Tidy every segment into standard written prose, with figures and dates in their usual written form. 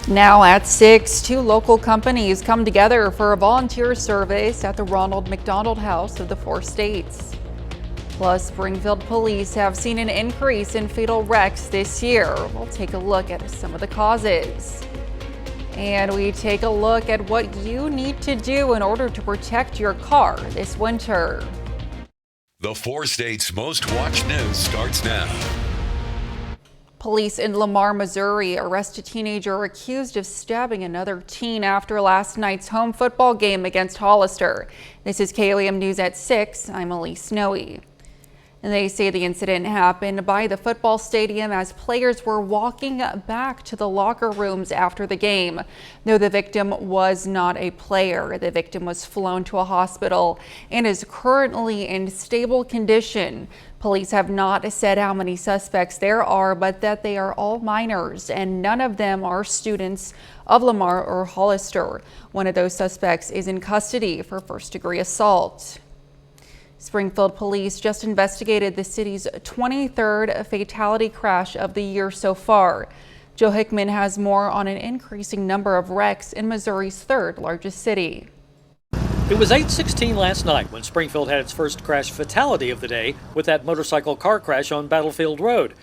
Now at 6, two local companies come together for a volunteer service at the Ronald McDonald House of the 4 states. Plus, Springfield police have seen an increase in fatal wrecks this year. We'll take a look at some of the causes. And we take a look at what you need to do in order to protect your car this winter. The 4 states' most watched news starts now. Police in Lamar, Missouri arrest a teenager accused of stabbing another teen after last night's home football game against Hollister. This is KOAM News at 6. I'm Elise Snowy. And they say the incident happened by the football stadium as players were walking back to the locker rooms after the game. Though the victim was not a player, the victim was flown to a hospital and is currently in stable condition. Police have not said how many suspects there are, but that they are all minors and none of them are students of Lamar or Hollister. One of those suspects is in custody for first-degree assault. Springfield police just investigated the city's 23rd fatality crash of the year so far. Joe Hickman has more on an increasing number of wrecks in Missouri's 3rd largest city. It was 8:16 last night when Springfield had its first crash fatality of the day with that motorcycle car crash on Battlefield Road.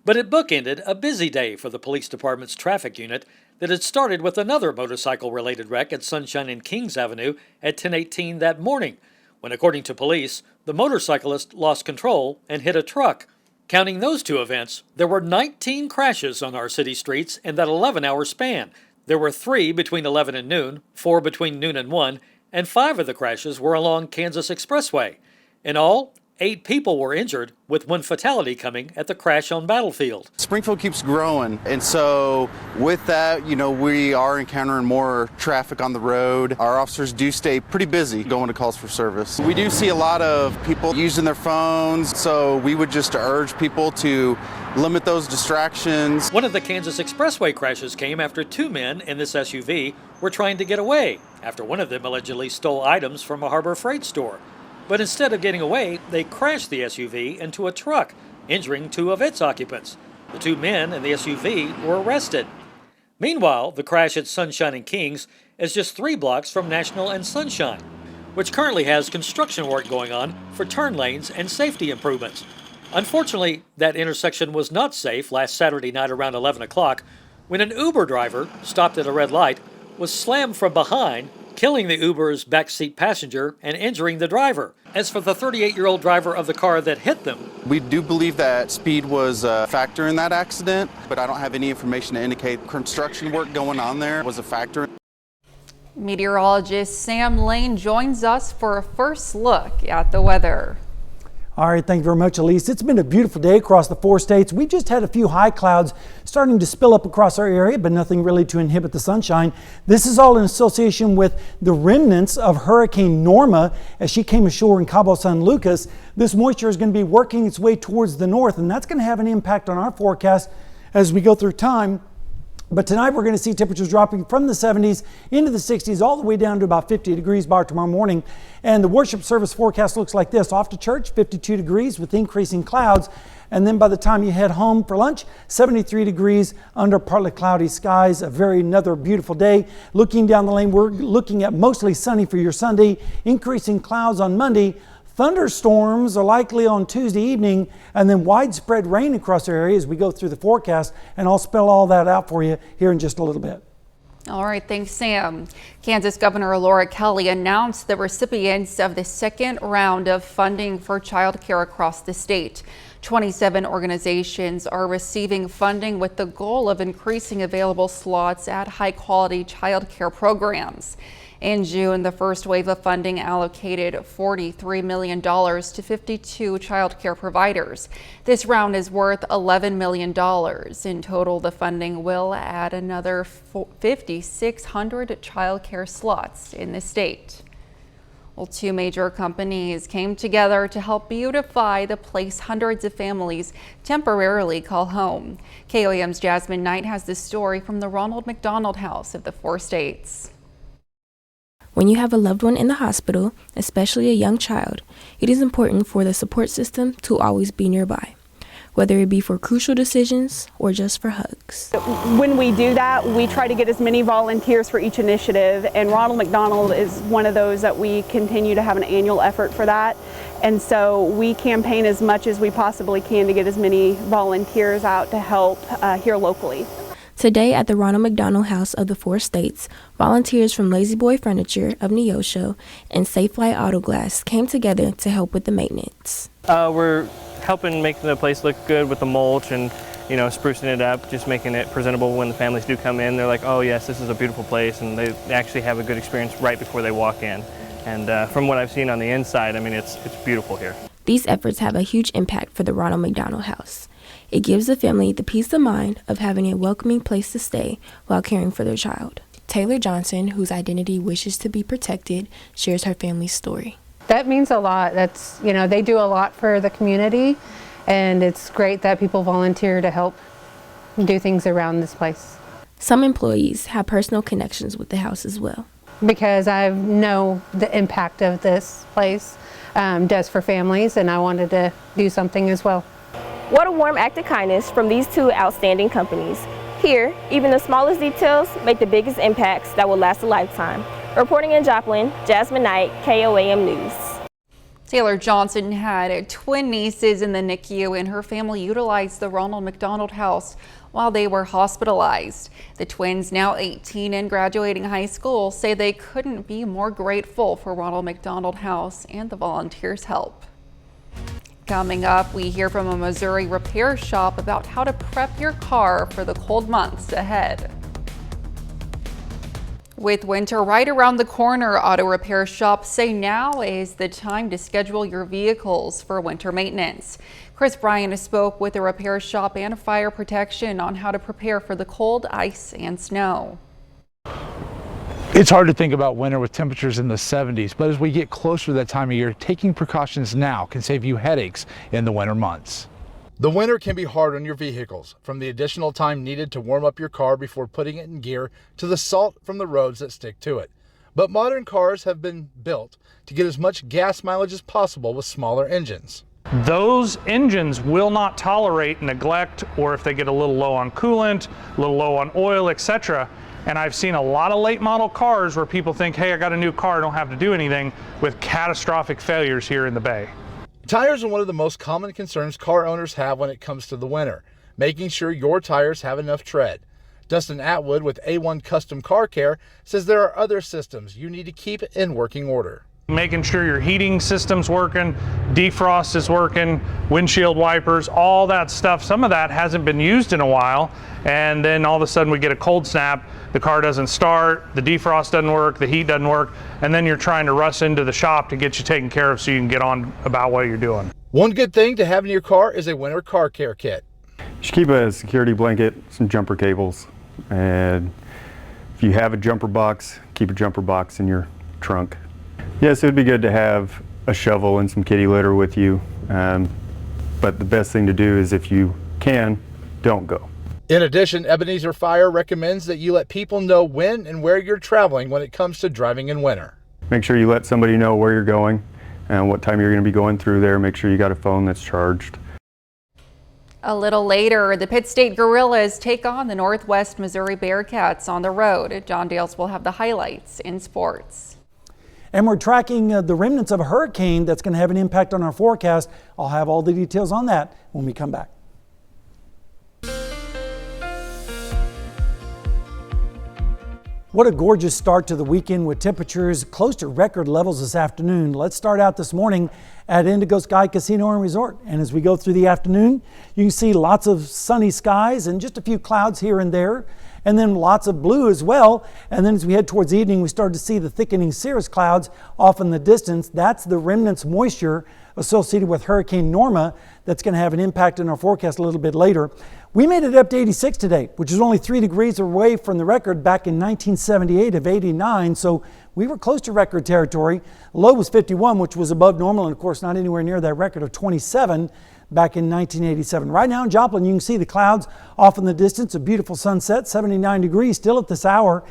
But it bookended a busy day for the police department's traffic unit that had started with another motorcycle-related wreck at Sunshine and Kings Avenue at 10:18 that morning, when, according to police, the motorcyclist lost control and hit a truck. Counting those two events, there were 19 crashes on our city streets in that 11-hour span. There were 3 between 11 and noon, 4 between noon and 1, and 5 of the crashes were along Kansas Expressway. In all, 8 people were injured, with 1 fatality coming at the crash on Battlefield. Springfield keeps growing, and so with that, we are encountering more traffic on the road. Our officers do stay pretty busy going to calls for service. We do see a lot of people using their phones, so we would just urge people to limit those distractions. One of the Kansas Expressway crashes came after 2 men in this SUV were trying to get away after one of them allegedly stole items from a Harbor Freight store. But instead of getting away, they crashed the SUV into a truck, injuring 2 of its occupants. The 2 men in the SUV were arrested. Meanwhile, the crash at Sunshine and Kings is just 3 blocks from National and Sunshine, which currently has construction work going on for turn lanes and safety improvements. Unfortunately, that intersection was not safe last Saturday night around 11 o'clock when an Uber driver, stopped at a red light, was slammed from behind, killing the Uber's backseat passenger and injuring the driver. As for the 38-year-old driver of the car that hit them, we do believe that speed was a factor in that accident, but I don't have any information to indicate construction work going on there was a factor. Meteorologist Sam Lane joins us for a first look at the weather. All right, thank you very much, Elise. It's been a beautiful day across the 4 states. We just had a few high clouds starting to spill up across our area, but nothing really to inhibit the sunshine. This is all in association with the remnants of Hurricane Norma as she came ashore in Cabo San Lucas. This moisture is going to be working its way towards the north, and that's going to have an impact on our forecast as we go through time. But tonight we're going to see temperatures dropping from the 70s into the 60s all the way down to about 50 degrees by tomorrow morning. And the worship service forecast looks like this. Off to church, 52 degrees with increasing clouds. And then by the time you head home for lunch, 73 degrees under partly cloudy skies. Another beautiful day. Looking down the lane, we're looking at mostly sunny for your Sunday. Increasing clouds on Monday. Thunderstorms are likely on Tuesday evening, and then widespread rain across our area as we go through the forecast, and I'll spell all that out for you here in just a little bit. All right, thanks, Sam. Kansas Governor Laura Kelly announced the recipients of the 2nd round of funding for childcare across the state. 27 organizations are receiving funding with the goal of increasing available slots at high-quality childcare programs. In June, the first wave of funding allocated $43 million to 52 child care providers. This round is worth $11 million. In total, the funding will add another 5,600 child care slots in the state. Well, 2 major companies came together to help beautify the place hundreds of families temporarily call home. KOAM's Jasmine Knight has this story from the Ronald McDonald House of the 4 states. When you have a loved one in the hospital, especially a young child, it is important for the support system to always be nearby. whether it be for crucial decisions or just for hugs. When we do that, we try to get as many volunteers for each initiative, and Ronald McDonald is one of those that we continue to have an annual effort for that. And so we campaign as much as we possibly can to get as many volunteers out to help here locally. Today at the Ronald McDonald House of the Four States, volunteers from Lazy Boy Furniture of Neosho and Safe Flight Auto Glass came together to help with the maintenance. We're helping make the place look good with the mulch and, sprucing it up, just making it presentable when the families do come in. They're like, oh yes, this is a beautiful place, and they actually have a good experience right before they walk in. And from what I've seen on the inside, I mean, it's beautiful here. These efforts have a huge impact for the Ronald McDonald House. It gives the family the peace of mind of having a welcoming place to stay while caring for their child. Taylor Johnson, whose identity wishes to be protected, shares her family's story. That means a lot. That's, they do a lot for the community, and it's great that people volunteer to help do things around this place. Some employees have personal connections with the house as well. Because I know the impact of this place does for families, and I wanted to do something as well. What a warm act of kindness from these two outstanding companies. Here, even the smallest details make the biggest impacts that will last a lifetime. Reporting in Joplin, Jasmine Knight, KOAM News. Taylor Johnson had twin nieces in the NICU, and her family utilized the Ronald McDonald House while they were hospitalized. The twins, now 18 and graduating high school, say they couldn't be more grateful for Ronald McDonald House and the volunteers' help. Coming up, we hear from a Missouri repair shop about how to prep your car for the cold months ahead. With winter right around the corner, auto repair shops say now is the time to schedule your vehicles for winter maintenance. Chris Bryan spoke with a repair shop and fire protection on how to prepare for the cold, ice, and snow. It's hard to think about winter with temperatures in the 70s, but as we get closer to that time of year, taking precautions now can save you headaches in the winter months. The winter can be hard on your vehicles, from the additional time needed to warm up your car before putting it in gear to the salt from the roads that stick to it. But modern cars have been built to get as much gas mileage as possible with smaller engines. Those engines will not tolerate neglect, or if they get a little low on coolant, a little low on oil, etc. And I've seen a lot of late model cars where people think, hey, I got a new car, I don't have to do anything, with catastrophic failures here in the Bay. Tires are one of the most common concerns car owners have when it comes to the winter, making sure your tires have enough tread. Dustin Atwood with A1 Custom Car Care says there are other systems you need to keep in working order. Making sure your heating system's working, defrost is working, windshield wipers, all that stuff. Some of that hasn't been used in a while, and then all of a sudden we get a cold snap, the car doesn't start, the defrost doesn't work, the heat doesn't work, and then you're trying to rush into the shop to get you taken care of so you can get on about what you're doing. One good thing to have in your car is a winter car care kit. You should keep a security blanket, some jumper cables, and if you have a jumper box, keep a jumper box in your trunk. Yes, it would be good to have a shovel and some kitty litter with you, but the best thing to do is, if you can, don't go. In addition, Ebenezer Fire recommends that you let people know when and where you're traveling when it comes to driving in winter. Make sure you let somebody know where you're going and what time you're going to be going through there. Make sure you got a phone that's charged. A little later, the Pitt State Gorillas take on the Northwest Missouri Bearcats on the road. John Dales will have the highlights in sports. And we're tracking the remnants of a hurricane that's going to have an impact on our forecast. I'll have all the details on that when we come back. What a gorgeous start to the weekend with temperatures close to record levels this afternoon. Let's start out this morning at Indigo Sky Casino and Resort. And as we go through the afternoon, you can see lots of sunny skies and just a few clouds here and there, and then lots of blue as well. And then as we head towards evening, we start to see the thickening cirrus clouds off in the distance. That's the remnants moisture associated with Hurricane Norma that's going to have an impact in our forecast a little bit later. We made it up to 86 today, which is only 3 degrees away from the record back in 1978 of 89. So we were close to record territory. Low was 51, which was above normal, and of course not anywhere near that record of 27 back in 1987. Right now in Joplin, you can see the clouds off in the distance, a beautiful sunset, 79 degrees still at this hour.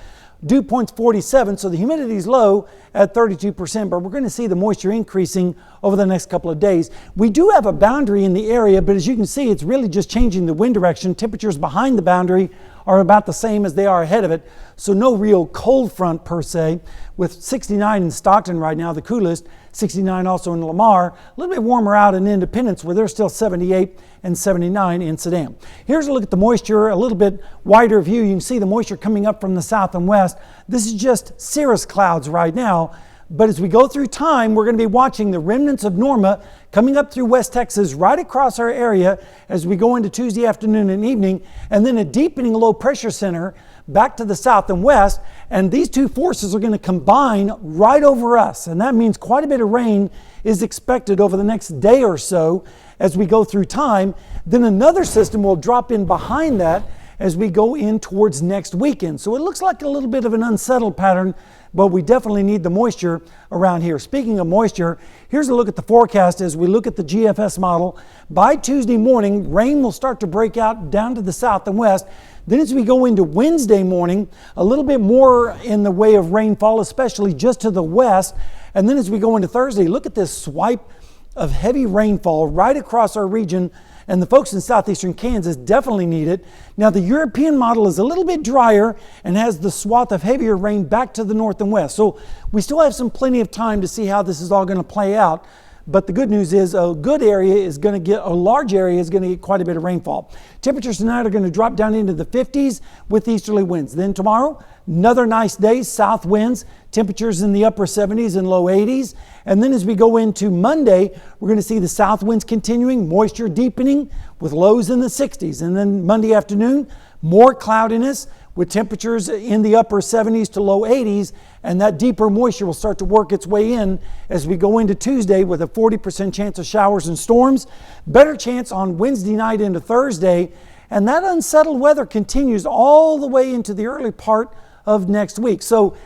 Dew point's 47, so the humidity is low at 32%, but we're going to see the moisture increasing over the next couple of days. We do have a boundary in the area, but as you can see, it's really just changing the wind direction. Temperatures behind the boundary are about the same as they are ahead of it, so no real cold front per se, with 69 in Stockton right now, the coolest, 69 also in Lamar, a little bit warmer out in Independence where there's still 78 and 79 in Sedan. Here's a look at the moisture, a little bit wider view. You can see the moisture coming up from the south and west. This is just cirrus clouds right now, but as we go through time, we're going to be watching the remnants of Norma coming up through West Texas right across our area as we go into Tuesday afternoon and evening, and then a deepening low pressure center back to the south and west, and these two forces are going to combine right over us, and that means quite a bit of rain is expected over the next day or so as we go through time. Then another system will drop in behind that as we go in towards next weekend. So it looks like a little bit of an unsettled pattern, but we definitely need the moisture around here. Speaking of moisture, here's a look at the forecast as we look at the GFS model. By Tuesday morning, rain will start to break out down to the south and west. Then as we go into Wednesday morning, a little bit more in the way of rainfall, especially just to the west. And then as we go into Thursday, look at this swipe of heavy rainfall right across our region, and the folks in southeastern Kansas definitely need it. Now the European model is a little bit drier and has the swath of heavier rain back to the north and west. So we still have plenty of time to see how this is all going to play out. But the good news is a large area is going to get quite a bit of rainfall. Temperatures tonight are going to drop down into the 50s with easterly winds. Then tomorrow, another nice day, south winds, temperatures in the upper 70s and low 80s. And then as we go into Monday, we're going to see the south winds continuing, moisture deepening with lows in the 60s. And then Monday afternoon, more cloudiness with temperatures in the upper 70s to low 80s, and that deeper moisture will start to work its way in as we go into Tuesday with a 40% chance of showers and storms. Better chance on Wednesday night into Thursday, and that unsettled weather continues all the way into the early part of next week. So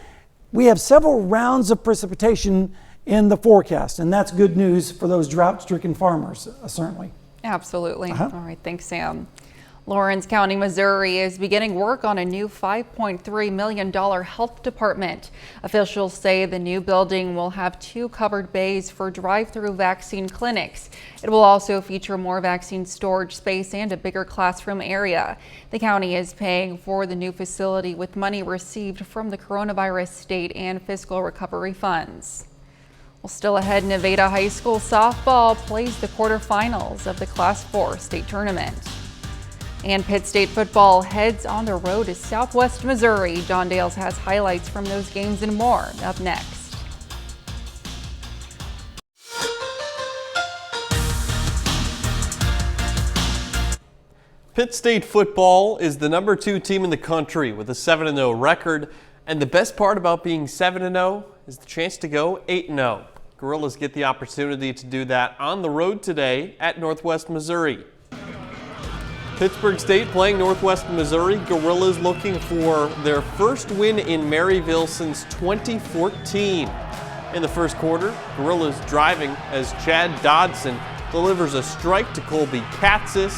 we have several rounds of precipitation in the forecast, and that's good news for those drought-stricken farmers, certainly. Absolutely. All right, thanks, Sam. Lawrence County, Missouri is beginning work on a new $5.3 million health department. Officials say the new building will have 2 covered bays for drive-through vaccine clinics. It will also feature more vaccine storage space and a bigger classroom area. The county is paying for the new facility with money received from the coronavirus state and fiscal recovery funds. Well, still ahead, Nevada High School softball plays the quarterfinals of the Class 4 state tournament. And Pitt State football heads on the road to Southwest Missouri. John Dales has highlights from those games and more up next. Pitt State football is the #2 team in the country with a 7-0 record. And the best part about being 7-0 is the chance to go 8-0. Gorillas get the opportunity to do that on the road today at Northwest Missouri. Pittsburgh State playing Northwest Missouri. Gorillas looking for their first win in Maryville since 2014. In the first quarter, Gorillas driving as Chad Dodson delivers a strike to Colby Katzis.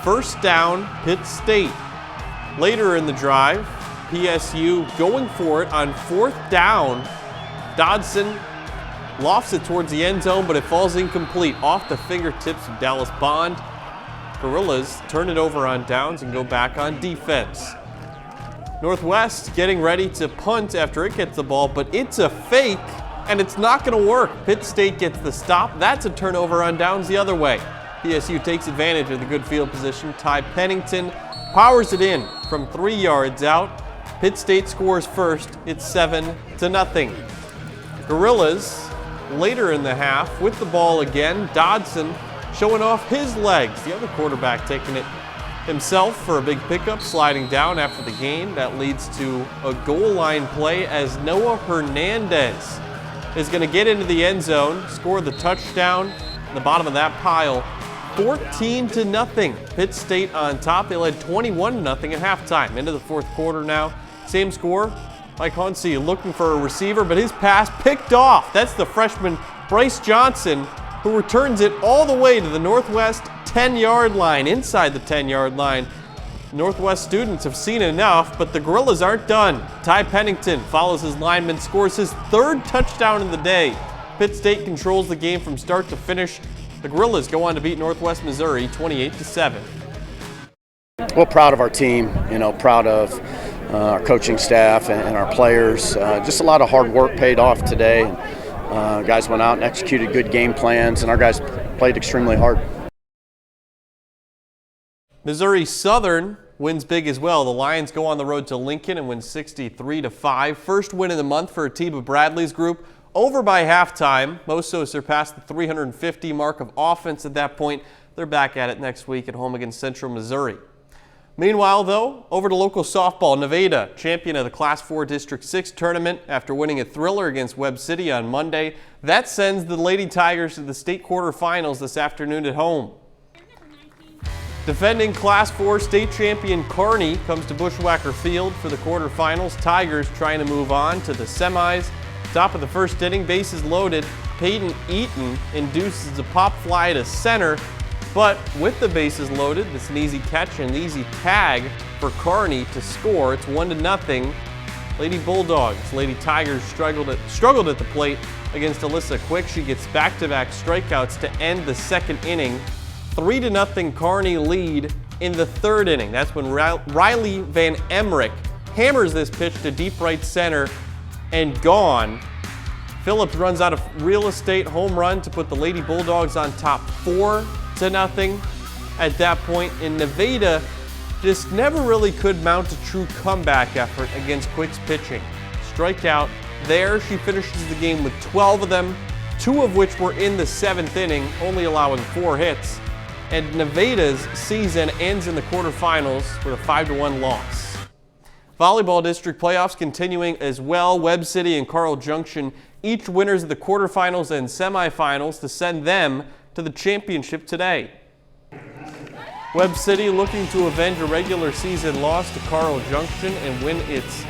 First down, Pitt State. Later in the drive, PSU going for it on 4th down. Dodson lofts it towards the end zone, but it falls incomplete off the fingertips of Dallas Bond. Gorillas turn it over on downs and go back on defense. Northwest getting ready to punt after it gets the ball, but it's a fake and it's not going to work. Pitt State gets the stop. That's a turnover on downs the other way. PSU takes advantage of the good field position. Ty Pennington powers it in from 3 yards out. Pitt State scores first. It's 7-0. Gorillas later in the half with the ball again. Dodson showing off his legs. The other quarterback taking it himself for a big pickup, sliding down after the gain. That leads to a goal line play as Noah Hernandez is going to get into the end zone, score the touchdown in the bottom of that pile. 14-0. Pitt State on top. They led 21-0 at halftime. Into the fourth quarter now. Same score. Mike Huntsey looking for a receiver, but his pass picked off. That's the freshman Bryce Johnson, who returns it all the way to the Northwest 10-yard line, inside the 10-yard line. Northwest students have seen enough, but the Gorillas aren't done. Ty Pennington follows his lineman, scores his 3rd touchdown in the day. Pitt State controls the game from start to finish. The Gorillas go on to beat Northwest Missouri 28-7. Well, proud of our team, proud of our coaching staff and our players. Just a lot of hard work paid off today. Guys went out and executed good game plans, and our guys played extremely hard. Missouri Southern wins big as well. The Lions go on the road to Lincoln and win 63-5. First win of the month for Atiba Bradley's group. Over by halftime. Moso surpassed the 350 mark of offense at that point. They're back at it next week at home against Central Missouri. Meanwhile, though, over to local softball. Nevada, champion of the Class 4 District 6 tournament after winning a thriller against Webb City on Monday. That sends the Lady Tigers to the state quarterfinals this afternoon at home. Defending Class 4 state champion Kearney comes to Bushwhacker Field for the quarterfinals. Tigers trying to move on to the semis. Top of the first inning, bases loaded. Peyton Eaton induces a pop fly to center, but with the bases loaded, it's an easy catch and an easy tag for Kearney to score. It's 1-0. Lady Bulldogs. Lady Tigers struggled at the plate against Alyssa Quick. She gets back-to-back strikeouts to end the second inning. 3-0 Kearney lead in the 3rd inning. That's when Riley Van Emmerich hammers this pitch to deep right center and gone. Phillips runs out of real estate, home run to put the Lady Bulldogs on top 4-0 at that point. And Nevada just never really could mount a true comeback effort against Quick's pitching. Strikeout there. She finishes the game with 12 of them, 2 of which were in the 7th inning, only allowing 4 hits. And Nevada's season ends in the quarterfinals with a 5-1 loss. Volleyball district playoffs continuing as well. Webb City and Carl Junction, each winners of the quarterfinals and semifinals to send them to the championship today. Webb City looking to avenge a regular season loss to Carl Junction and win its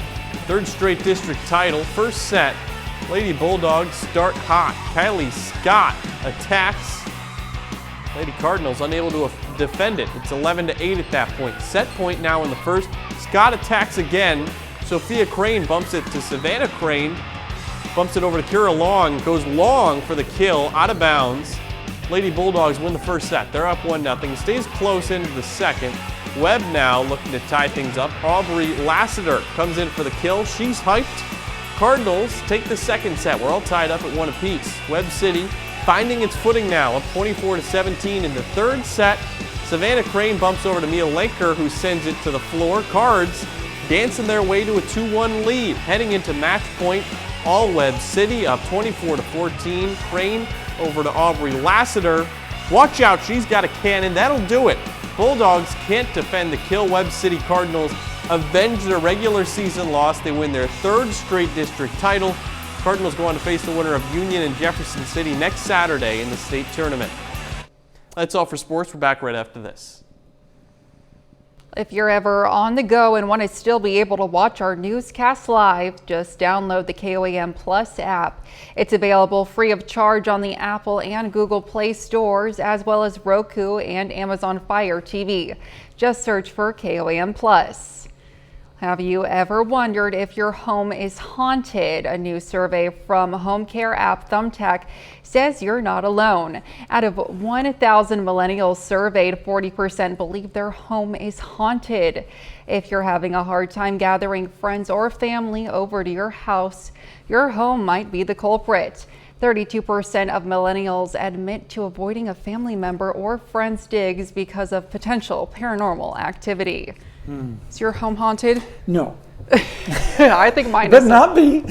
3rd straight district title. First set, Lady Bulldogs start hot. Kylie Scott attacks. Lady Cardinals unable to defend it. It's 11-8 at that point. Set point now in the first. Scott attacks again. Sophia Crane bumps it to Savannah Crane. Bumps it over to Kira Long. Goes long for the kill, out of bounds. Lady Bulldogs win the first set. They're up 1-0. Stays close into the second. Webb now looking to tie things up. Aubrey Lassiter comes in for the kill. She's hyped. Cardinals take the second set. We're all tied up at 1 apiece. Webb City finding its footing now, up 24-17 in the 3rd set. Savannah Crane bumps over to Mia Lenker, who sends it to the floor. Cards dancing their way to a 2-1 lead. Heading into match point, all Webb City up 24-14. Crane over to Aubrey Lassiter. Watch out, she's got a cannon. That'll do it. Bulldogs can't defend the kill. Webb City Cardinals avenge their regular season loss. They win their 3rd straight district title. Cardinals go on to face the winner of Union and Jefferson City next Saturday in the state tournament. That's all for sports. We're back right after this. If you're ever on the go and want to still be able to watch our newscast live, just download the KOAM Plus app. It's available free of charge on the Apple and Google Play stores, as well as Roku and Amazon Fire TV. Just search for KOAM Plus. Have you ever wondered if your home is haunted? A new survey from home care app Thumbtack says you're not alone. Out of 1,000 millennials surveyed, 40% believe their home is haunted. If you're having a hard time gathering friends or family over to your house, your home might be the culprit. 32% of millennials admit to avoiding a family member or friend's digs because of potential paranormal activity. Is your home haunted? No. I think mine But is. not be.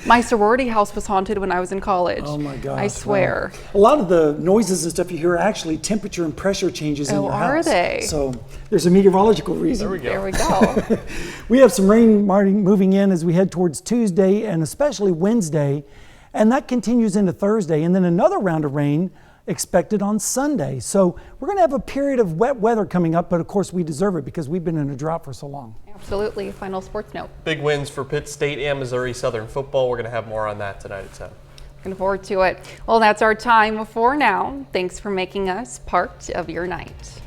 My sorority house was haunted when I was in college. Oh my gosh. I swear. Wow. A lot of the noises and stuff you hear are actually temperature and pressure changes in your house. Are they? So there's a meteorological reason. There we go. We have some rain moving in as we head towards Tuesday and especially Wednesday, and that continues into Thursday, and then another round of rain expected on Sunday. So we're going to have a period of wet weather coming up, but of course we deserve it because we've been in a drought for so long. Absolutely. Final sports note. Big wins for Pitt State and Missouri Southern football. We're going to have more on that tonight at 7. Looking forward to it. Well, that's our time for now. Thanks for making us part of your night.